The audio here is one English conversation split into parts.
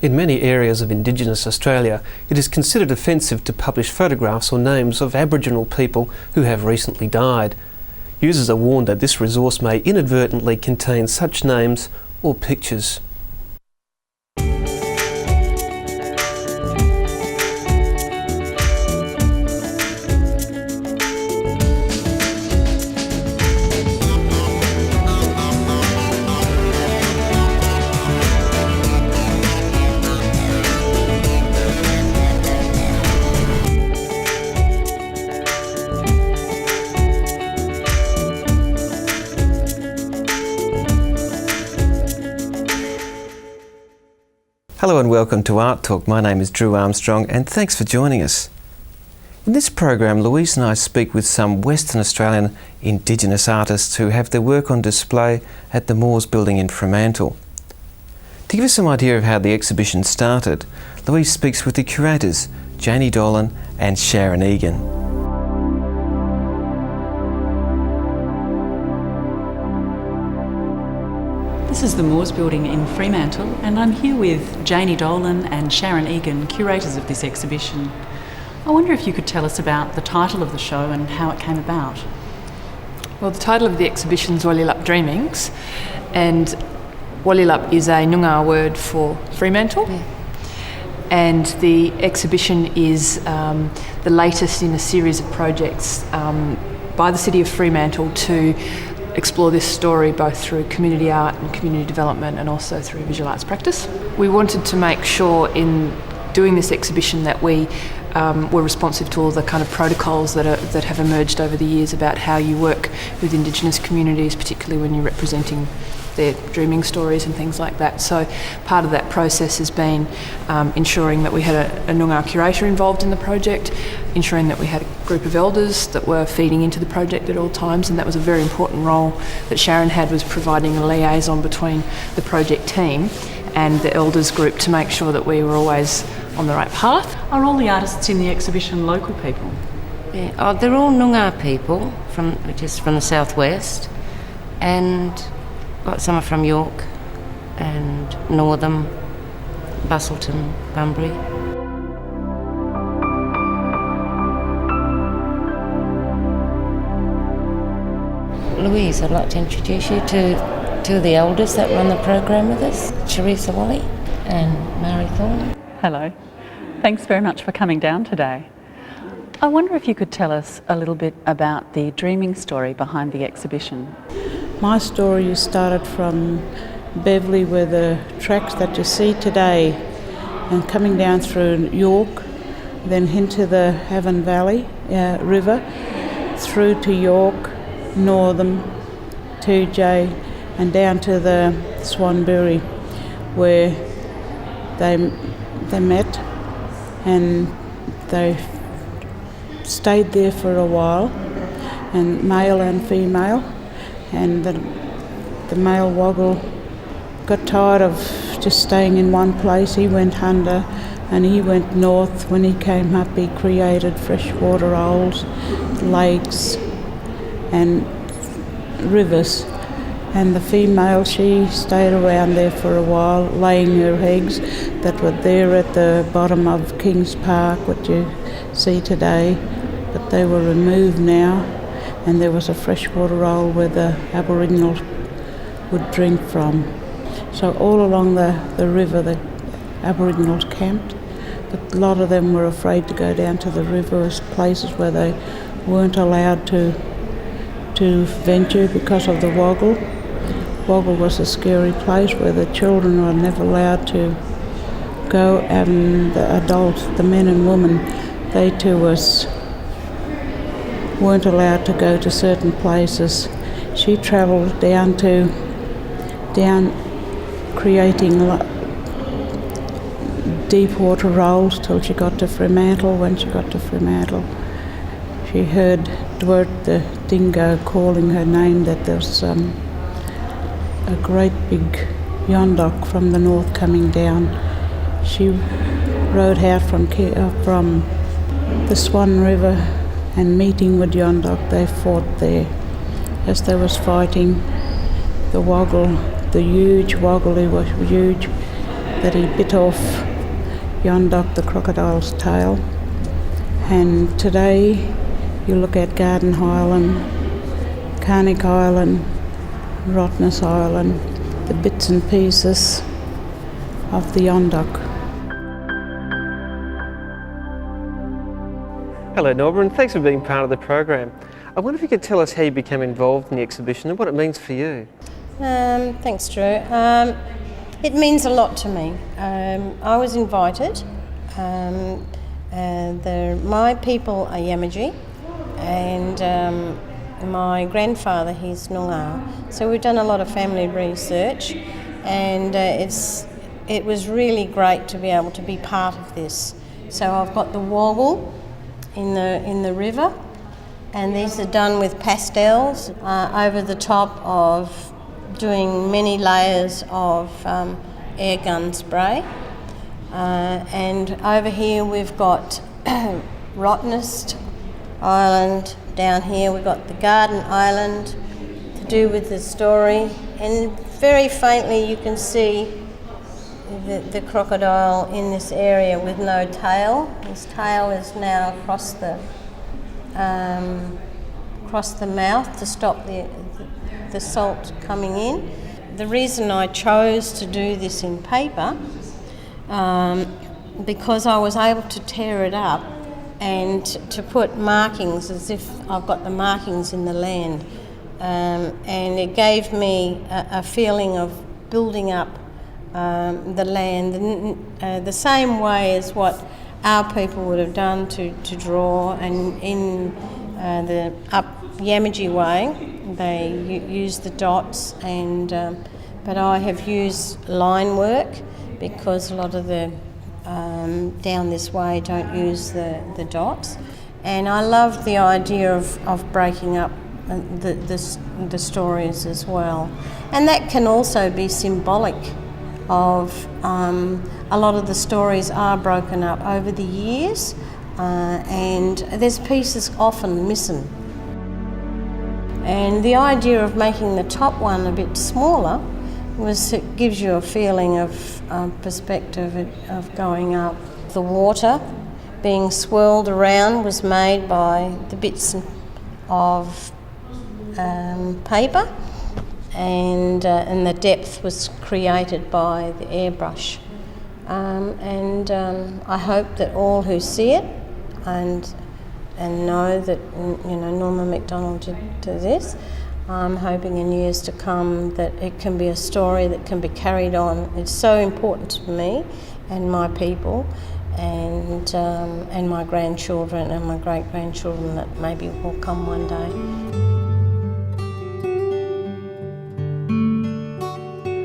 In many areas of Indigenous Australia, it is considered offensive to publish photographs or names of Aboriginal people who have recently died. Users are warned that this resource may inadvertently contain such names or pictures. Hello and welcome to Art Talk. My name is Drew Armstrong and thanks for joining us. In this program, Louise and I speak with some Western Australian Indigenous artists who have their work on display at the Moores Building in Fremantle. To give us some idea of how the exhibition started, Louise speaks with the curators, Janey, Dolan and Sharyn Egan. This is the Moores Building in Fremantle, and I'm here with Janey, Dolan and Sharyn Egan, curators of this exhibition. I wonder if you could tell us about the title of the show and how it came about. Well, the title of the exhibition is Walyalup Dreamings, and Walyalup is a Noongar word for Fremantle. Yeah. And the exhibition is the latest in a series of projects by the City of Fremantle to explore this story both through community art and community development and also through visual arts practice. We wanted to make sure in doing this exhibition that we were responsive to all the kind of protocols that have emerged over the years about how you work with Indigenous communities, particularly when you're representing their dreaming stories and things like that. So part of that process has been ensuring that we had a Noongar curator involved in the project, ensuring that we had a group of elders that were feeding into the project at all times, and that was a very important role that Sharyn had, was providing a liaison between the project team and the elders group to make sure that we were always on the right path. Are all the artists in the exhibition local people? Yeah, they're all Noongar people from the southwest, and some are from York and Northam, Busselton, Bunbury. Louise, I'd like to introduce you to two of the elders that run the program with us, Theresa Walley and Thorne. Hello. Thanks very much for coming down today. I wonder if you could tell us a little bit about the dreaming story behind the exhibition. My story started from Beverley, where the tracks that you see today, and coming down through York, then into the Havern Valley River, through to York, Northam, 2J, and down to the Swanberry, where they met and they stayed there for a while, and male and female. And the male Woggle got tired of just staying in one place. He went under and he went north. When he came up, he created freshwater holes, lakes and rivers. And the female, she stayed around there for a while, laying her eggs that were there at the bottom of Kings Park, what you see today. But they were removed now. And there was a freshwater hole where the Aboriginals would drink from. So all along the river the Aboriginals camped, but a lot of them were afraid to go down to the river as places where they weren't allowed to venture because of the Woggle. Woggle was a scary place where the children were never allowed to go, and the adults, the men and women, they too weren't allowed to go to certain places. She travelled down creating deep water holes till she got to Fremantle. When she got to Fremantle, she heard Dwert the dingo calling her name, that there was a great big yondock from the north coming down. She rode out from the Swan River, and meeting with Yondock, they fought there. As they was fighting, the Woggle, the huge Woggle, he was huge, that he bit off Yondoc, the crocodile's tail. And today you look at Garden Island, Carnick Island, Rottnest Island, the bits and pieces of the Yondoc. Hello Norma, and thanks for being part of the program. I wonder if you could tell us how you became involved in the exhibition and what it means for you. Thanks, Drew. It means a lot to me. I was invited. My people are Yamaji, and my grandfather, he's Noongar. So we've done a lot of family research, and it was really great to be able to be part of this. So I've got the woggle in the river, and these are done with pastels over the top of doing many layers of air gun spray. And over here we've got Rottnest Island. Down here we've got the Garden Island to do with the story, and very faintly you can see the crocodile in this area with no tail. His tail is now across the mouth to stop the salt coming in. The reason I chose to do this in paper, because I was able to tear it up and to put markings as if I've got the markings in the land, and it gave me a feeling of building up the land the same way as what our people would have done to draw, and in the up Yamaji way they use the dots, and but I have used line work because a lot of the down this way don't use the dots, and I love the idea of breaking up the stories as well, and that can also be symbolic of a lot of the stories are broken up over the years, and there's pieces often missing. And the idea of making the top one a bit smaller it gives you a feeling of perspective of going up. The water being swirled around was made by the bits of paper, and the depth was created by the airbrush. And I hope that all who see it and know that Norma McDonald did this, I'm hoping in years to come that it can be a story that can be carried on. It's so important to me and my people, and my grandchildren and my great-grandchildren that maybe will come one day.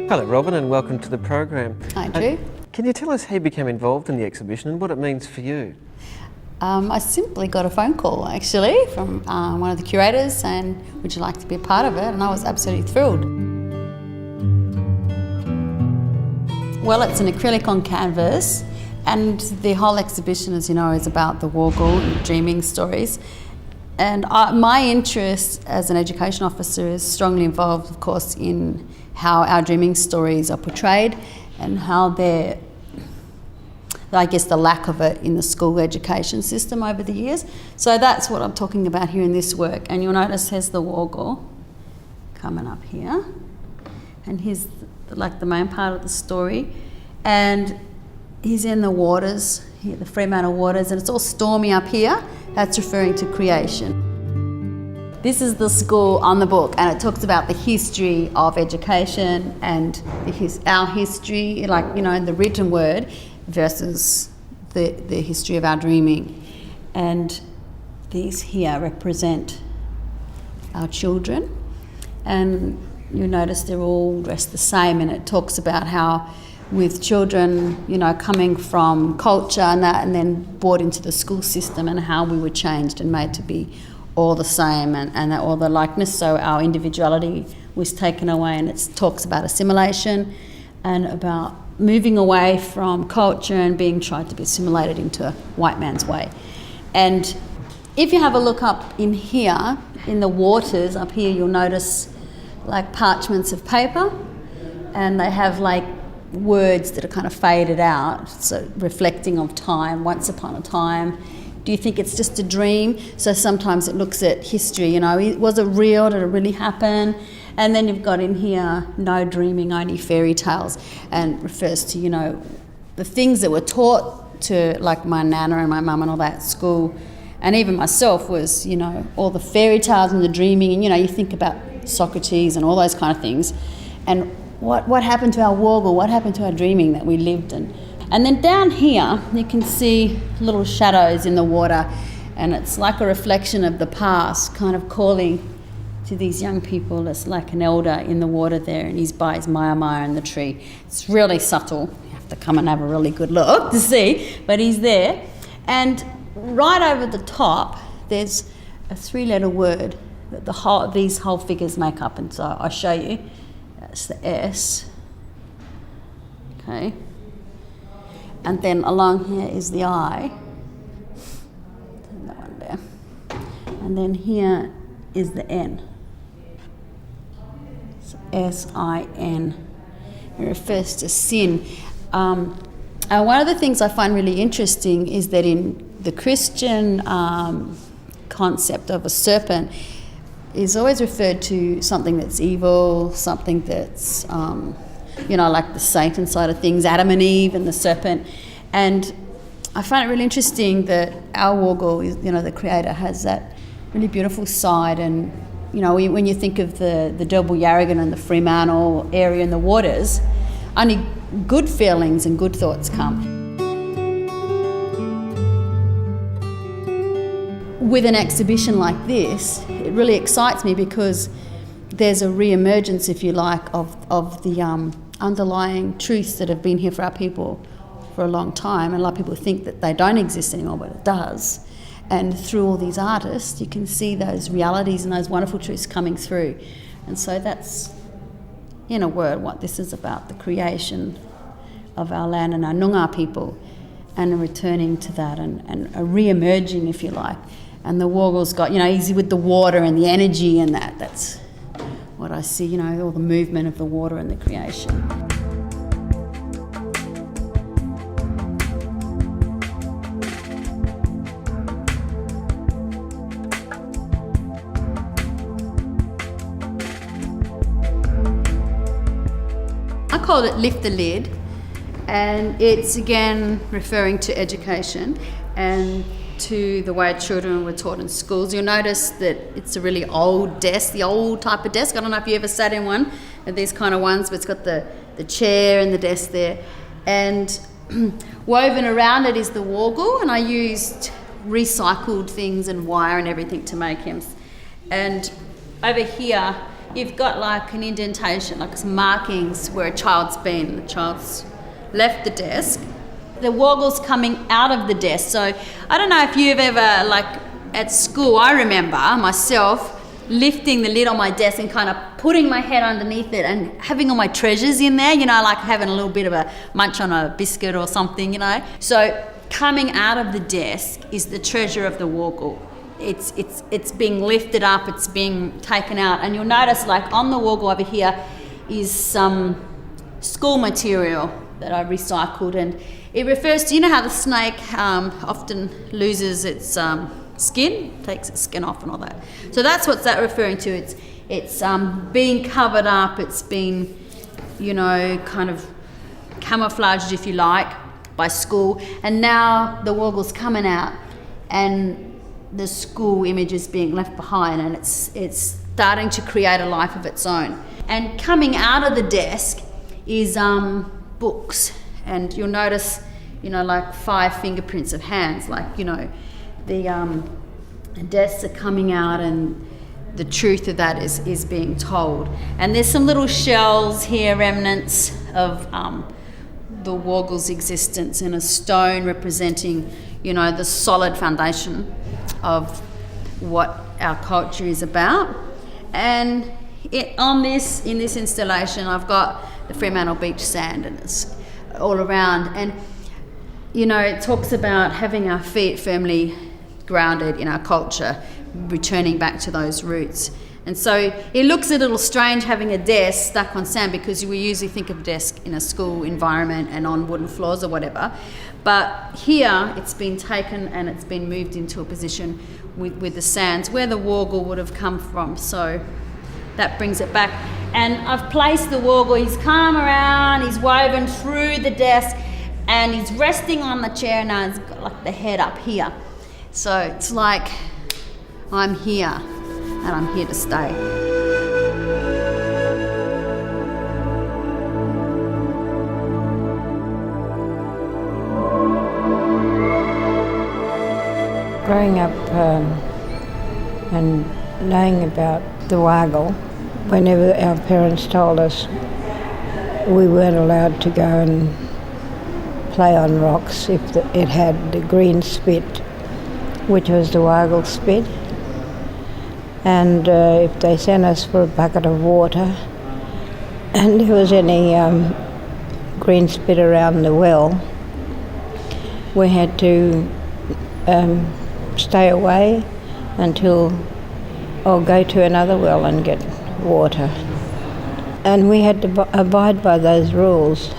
Hello Robyn, and welcome to the program. Hi Drew. Can you tell us how you became involved in the exhibition and what it means for you? I simply got a phone call actually from one of the curators, and would you like to be a part of it? And I was absolutely thrilled. Well, it's an acrylic on canvas, and the whole exhibition, as you know, is about the Woggle dreaming stories. And my interest as an education officer is strongly involved, of course, in how our dreaming stories are portrayed and how they're, I guess, the lack of it in the school education system over the years. So that's what I'm talking about here in this work. And you'll notice here's the Woggle coming up here. And here's like the main part of the story. And he's in the waters, here, the Fremantle waters, and it's all stormy up here. That's referring to creation. This is the school on the book, and it talks about the history of education and our history, like, the written word versus the history of our dreaming. And these here represent our children, and you notice they're all dressed the same, and it talks about how with children, coming from culture and that, and then brought into the school system, and how we were changed and made to be all the same, and all the likeness, so our individuality was taken away. And it talks about assimilation and about moving away from culture and being tried to be assimilated into a white man's way. And if you have a look up in here, in the waters up here, you'll notice like parchments of paper, and they have like words that are kind of faded out, so reflecting of time, once upon a time. Do you think it's just a dream? So sometimes it looks at history, was it real? Did it really happen? And then you've got in here, no dreaming, only fairy tales, and refers to, the things that were taught to, like my nana and my mum and all that at school, and even myself was, all the fairy tales and the dreaming, and, you think about Socrates and all those kind of things. And what happened to our wargle? What happened to our dreaming that we lived in? And then down here, you can see little shadows in the water, and it's like a reflection of the past, kind of calling to these young people. It's like an elder in the water there, and he's by his maya in the tree. It's really subtle. You have to come and have a really good look to see, but he's there. And right over the top, there's a 3-letter word that these whole figures make up, and so I'll show you. That's the S. Okay. And then along here is the I. Turn that one there. And then here is the N. So S-I-N. It refers to sin. And one of the things I find really interesting is that in the Christian concept of a serpent is always referred to something that's evil, something that's, like the Satan side of things, Adam and Eve and the serpent. And I find it really interesting that our wargle, the Creator, has that really beautiful side. And, when you think of the Yarragon and the Fremantle area and the waters, only good feelings and good thoughts come. With an exhibition like this, it really excites me because there's a re-emergence, if you like, of the underlying truths that have been here for our people for a long time. And a lot of people think that they don't exist anymore, but it does. And through all these artists, you can see those realities and those wonderful truths coming through. And so that's, in a word, what this is about, the creation of our land and our Noongar people, and a returning to that and a re-emerging, if you like. And the wargle's got, easy with the water and the energy and that. That's what I see, all the movement of the water and the creation. I call it Lift the Lid, and it's again referring to education and to the way children were taught in schools. You'll notice that it's a really old desk, the old type of desk. I don't know if you ever sat in one of these kind of ones, but it's got the chair and the desk there. And woven around it is the wargle, and I used recycled things and wire and everything to make him. And over here, you've got like an indentation, like some markings where a child's been. The child's left the desk. The wargle's coming out of the desk. So I don't know if you've ever, like at school, I remember myself lifting the lid on my desk and kind of putting my head underneath it and having all my treasures in there, like having a little bit of a munch on a biscuit or something, So coming out of the desk is the treasure of the wargle. It's being lifted up, it's being taken out. And you'll notice like on the wargle over here is some school material that I recycled, and it refers to, how the snake often loses its skin, takes its skin off and all that. So that's what's that referring to. It's being covered up, it's been, kind of camouflaged, if you like, by school. And now the wargle's coming out and the school image is being left behind, and it's starting to create a life of its own. And coming out of the desk is books. And you'll notice, like 5 fingerprints of hands, like, the deaths are coming out and the truth of that is being told. And there's some little shells here, remnants of the wargle's existence, in a stone representing, the solid foundation of what our culture is about. And in this installation, I've got the Fremantle beach sand, and it's all around. And it talks about having our feet firmly grounded in our culture, returning back to those roots. And so it looks a little strange having a desk stuck on sand, because we usually think of desk in a school environment and on wooden floors or whatever. But here it's been taken and it's been moved into a position with the sands where the wargle would have come from. So that brings it back. And I've placed the wargle, he's come around, he's woven through the desk, and he's resting on the chair now. He's got like the head up here. So it's like I'm here and I'm here to stay. Growing up and knowing about the wargle, whenever our parents told us we weren't allowed to go and play on rocks if it had the green spit, which was the wargle spit, and if they sent us for a bucket of water and there was any green spit around the well, we had to stay away until, or go to another well and get water. And we had to abide by those rules,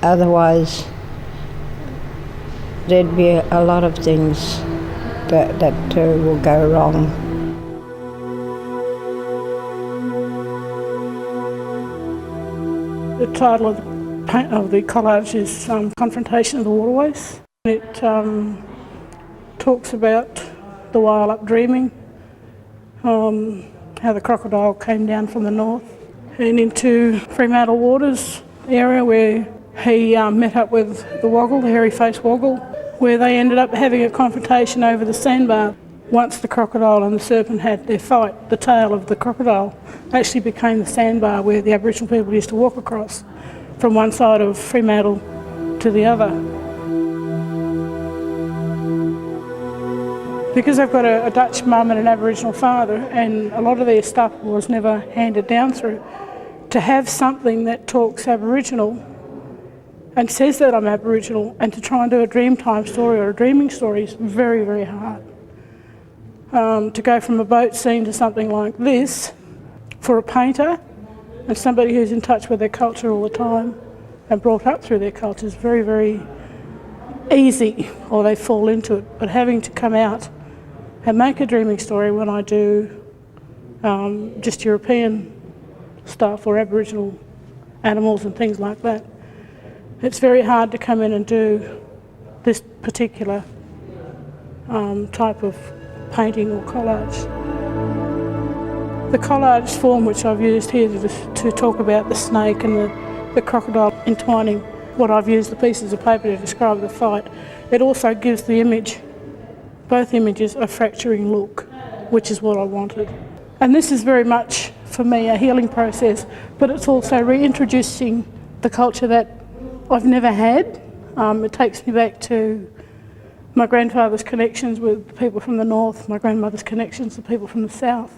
otherwise there'd be a lot of things that will go wrong. The title of the collage is Confrontation of the Waterways. It talks about the Walyalup dreaming, how the crocodile came down from the north and into Fremantle waters area where he met up with the woggle, the hairy-faced woggle, where they ended up having a confrontation over the sandbar. Once the crocodile and the serpent had their fight, the tail of the crocodile actually became the sandbar where the Aboriginal people used to walk across from one side of Fremantle to the other. Because I've got a Dutch mum and an Aboriginal father, and a lot of their stuff was never handed down through, to have something that talks Aboriginal and says that I'm Aboriginal, and to try and do a Dreamtime story or a dreaming story is very, very hard. To go from a boat scene to something like this, for a painter and somebody who's in touch with their culture all the time and brought up through their culture, is very, very easy, or they fall into it. But having to come out and make a dreaming story when I do just European stuff or Aboriginal animals and things like that, it's very hard to come in and do this particular type of painting or collage. The collage form which I've used here to talk about the snake and the crocodile entwining, what I've used the pieces of paper to describe the fight, it also gives the image, both images, a fracturing look, which is what I wanted. And this is very much, for me, a healing process, but it's also reintroducing the culture that I've never had. It takes me back to my grandfather's connections with people from the north, my grandmother's connections with people from the south.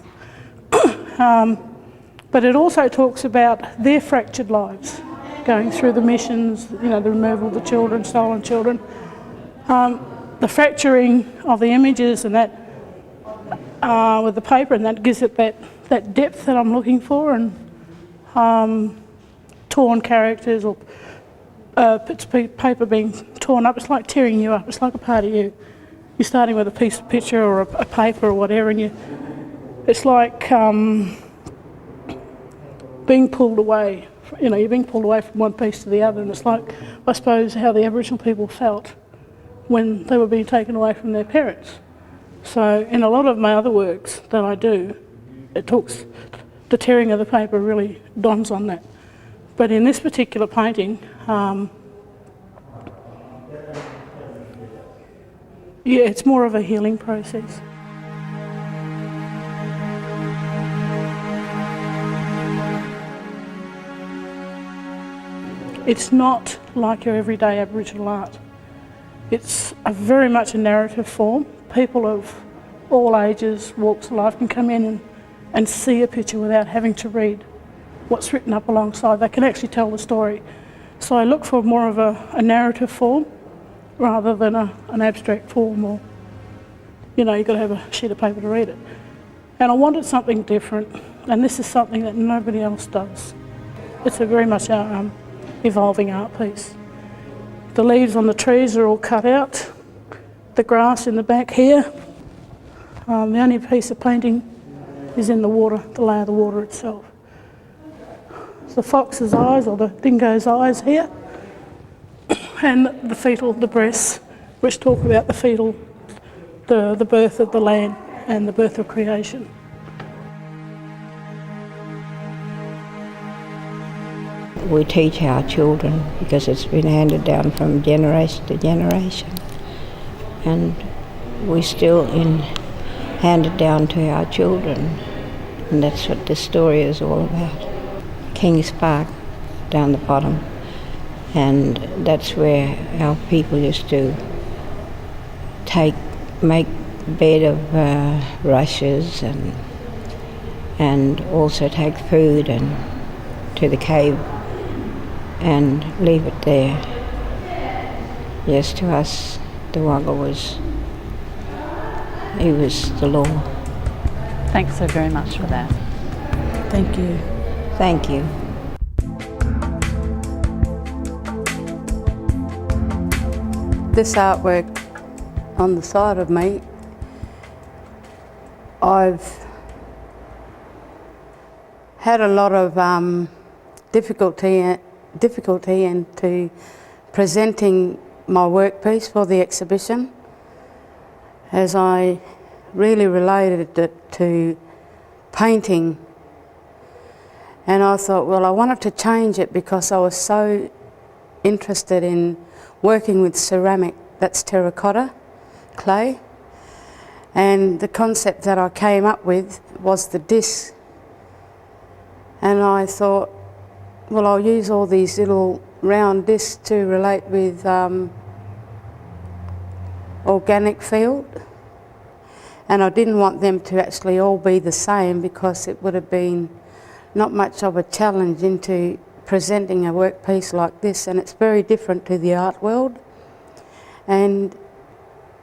But it also talks about their fractured lives, going through the missions, you know, the removal of the children, stolen children. The fracturing of the images and that with the paper, and that gives it that depth that I'm looking for, and torn characters or bits of paper being torn up. It's like tearing you up. It's like a part of you. You're starting with a piece of picture or a paper or whatever, and it's like being pulled away. You know, you're being pulled away from one piece to the other, and it's like, I suppose, how the Aboriginal people felt when they were being taken away from their parents. So in a lot of my other works that I do, it talks, the tearing of the paper really dawns on that. But in this particular painting, yeah, it's more of a healing process. It's not like your everyday Aboriginal art. It's very much a narrative form. People of all ages, walks of life can come in and see a picture without having to read what's written up alongside. They can actually tell the story. So I look for more of a narrative form rather than an abstract form, or, you know, you've got to have a sheet of paper to read it. And I wanted something different, and this is something that nobody else does. It's a very much evolving art piece. The leaves on the trees are all cut out. The grass in the back here. The only piece of painting is in the water, the layer of the water itself. The fox's eyes, or the dingo's eyes here, and the breasts, which talk about the birth of the land and the birth of creation. We teach our children because it's been handed down from generation to generation, and we still hand it down to our children, and that's what this story is all about. Kings Park down the bottom, and that's where our people used to make bed of rushes and also take food and to the cave and leave it there. Yes, to us, the Wagga was the law. Thanks so very much for that. Thank you. Thank you. This artwork on the side of me, I've had a lot of difficulty into presenting my workpiece for the exhibition, as I really related it to painting. And I thought, well, I wanted to change it because I was so interested in working with ceramic, that's terracotta clay. And the concept that I came up with was the disc. And I thought, well, I'll use all these little round discs to relate with organic field. And I didn't want them to actually all be the same because it would have been not much of a challenge into presenting a workpiece like this, and it's very different to the art world. And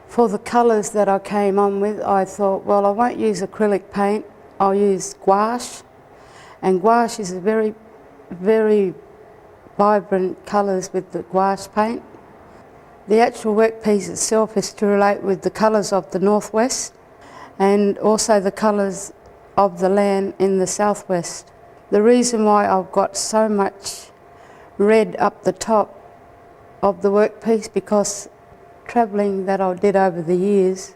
for the colours that I came on with, I thought, well, I won't use acrylic paint, I'll use gouache. And gouache is a very, very vibrant colours with the gouache paint. The actual workpiece itself is to relate with the colours of the northwest and also the colours of the land in the southwest. The reason why I've got so much red up the top of the workpiece, because travelling that I did over the years,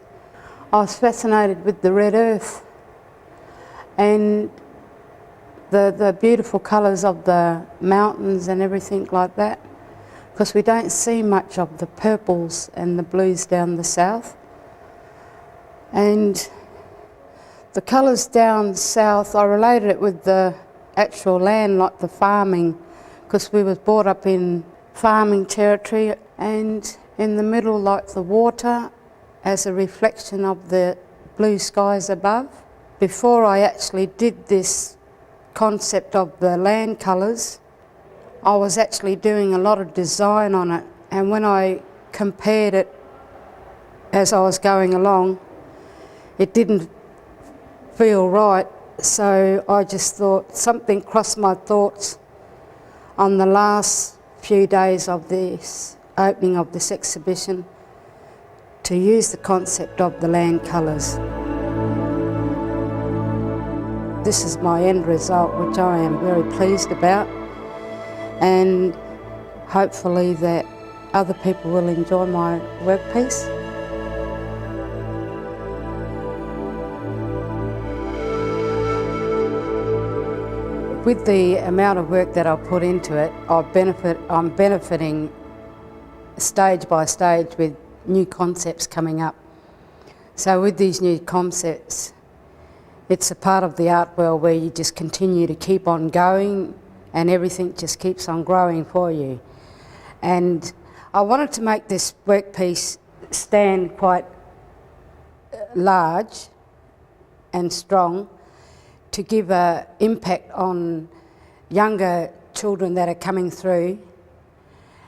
I was fascinated with the red earth and the beautiful colours of the mountains and everything like that, because we don't see much of the purples and the blues down the south. And the colours down south, I related it with the actual land, like the farming, because we was brought up in farming territory, and in the middle, like the water as a reflection of the blue skies above. Before I actually did this concept of the land colours, I was actually doing a lot of design on it, and when I compared it as I was going along, it didn't feel right. So I just thought, something crossed my thoughts on the last few days of this opening of this exhibition to use the concept of the land colours. This is my end result, which I am very pleased about, and hopefully that other people will enjoy my workpiece. With the amount of work that I put into it, I'm benefiting stage by stage with new concepts coming up. So with these new concepts, it's a part of the art world where you just continue to keep on going and everything just keeps on growing for you. And I wanted to make this workpiece stand quite large and strong, to give an impact on younger children that are coming through,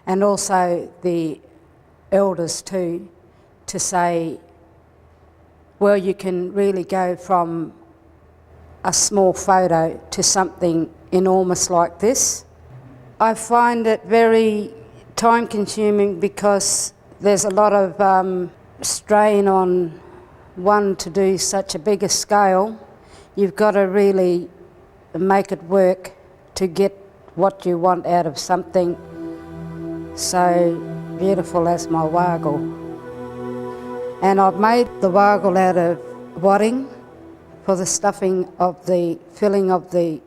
and also the elders too, to say, well, you can really go from a small photo to something enormous like this. I find it very time consuming because there's a lot of strain on one to do such a bigger scale. You've got to really make it work to get what you want out of something so beautiful as my wargle. And I've made the wargle out of wadding for the stuffing of the filling of the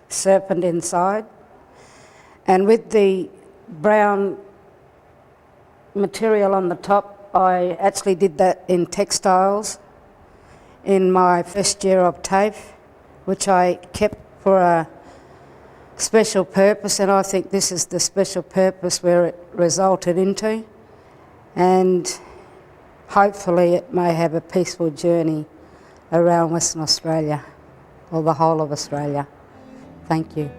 serpent inside. And with the brown material on the top, I actually did that in textiles in my first year of TAFE, which I kept for a special purpose, and I think this is the special purpose where it resulted into. And hopefully it may have a peaceful journey around Western Australia, or the whole of Australia. Thank you.